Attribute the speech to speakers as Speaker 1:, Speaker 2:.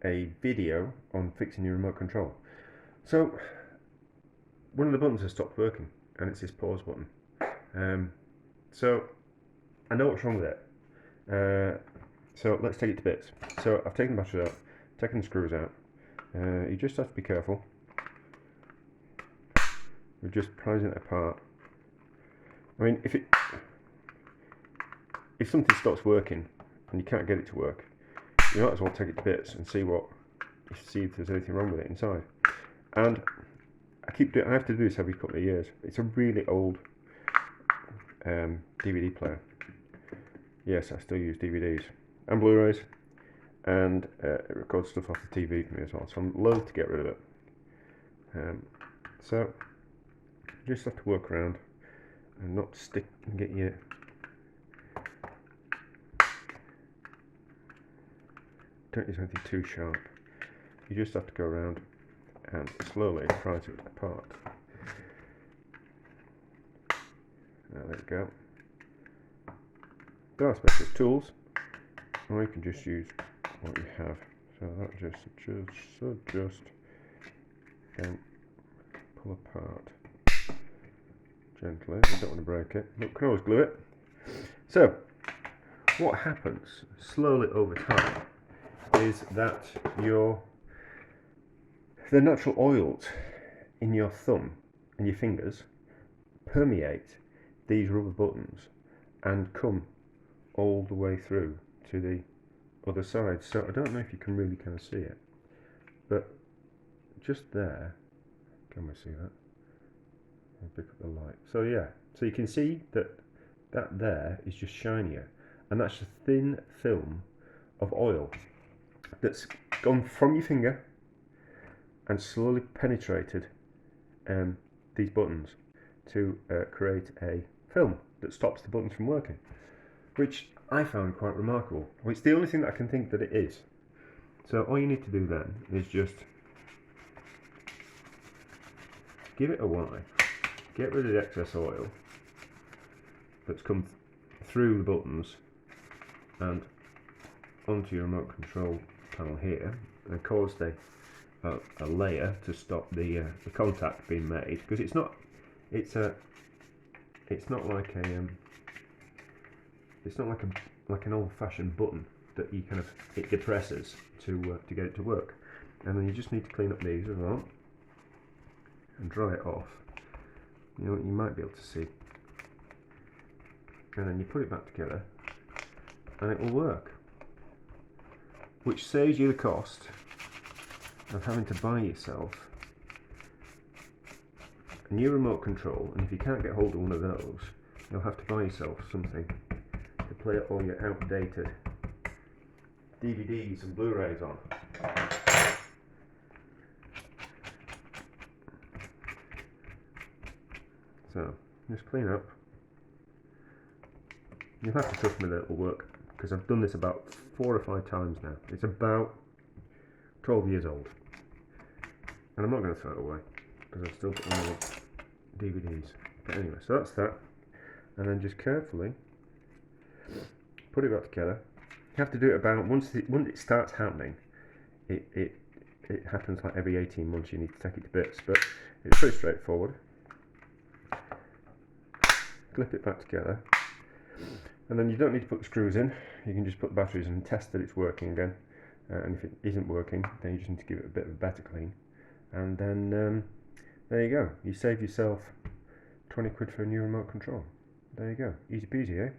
Speaker 1: a video on fixing your remote control. So one of the buttons has stopped working, and it's this pause button. So I know what's wrong with it. So let's take it to bits. So I've taken the batteries out, taken the screws out. You just have to be careful. We're just prizing it apart. I mean, if something stops working and you can't get it to work, you might as well take it to bits and see if there's anything wrong with it inside. And I have to do this every couple of years. It's a really old DVD player. Yes, I still use DVDs and Blu-rays, and it records stuff off the TV for me as well. So I'm loath to get rid of it. So you just have to work around and not stick and get your don't use anything too sharp. You just have to go around and slowly prise it apart. There we go. There are specialist tools, or you can just use what you have. So that just then pull apart gently. You don't want to break it. You can always glue it. So what happens slowly over time is that the natural oils in your thumb and your fingers permeate these rubber buttons and come all the way through to the other side. So I don't know if you can really kind of see it, but just there, can we see that? I'll pick up the light. So yeah, so you can see that there is just shinier, and that's a thin film of oil that's gone from your finger and slowly penetrated these buttons to create a film that stops the buttons from working, which I found quite remarkable. Well, it's the only thing that I can think that it is. So all you need to do then is just give it a while, get rid of the excess oil that's come through the buttons and onto your remote control panel here, and caused a layer to stop the contact being made, because it's not like an old-fashioned button that you kind of it depresses to get it to work. And then you just need to clean up these as well and dry it off. You might be able to see, and then you put it back together and it will work, which saves you the cost of having to buy yourself a new remote control. And if you can't get hold of one of those, you'll have to buy yourself something to play all your outdated DVDs and Blu-rays on. So just clean up. You'll have to trust me that it'll work, because I've done this about 4 or 5 times now. It's about 12 years old, and I'm not going to throw it away because I've still got one of the DVDs. But anyway, so that's that, and then just carefully put it back together. You have to do it about once it starts happening. It happens like every 18 months. You need to take it to bits, but it's pretty straightforward. Clip it back together, and then you don't need to put the screws in. You can just put the batteries in and test that it's working again. And if it isn't working, then you just need to give it a bit of a better clean, and then there you go. You save yourself 20 quid for a new remote control. There you go. Easy peasy, eh?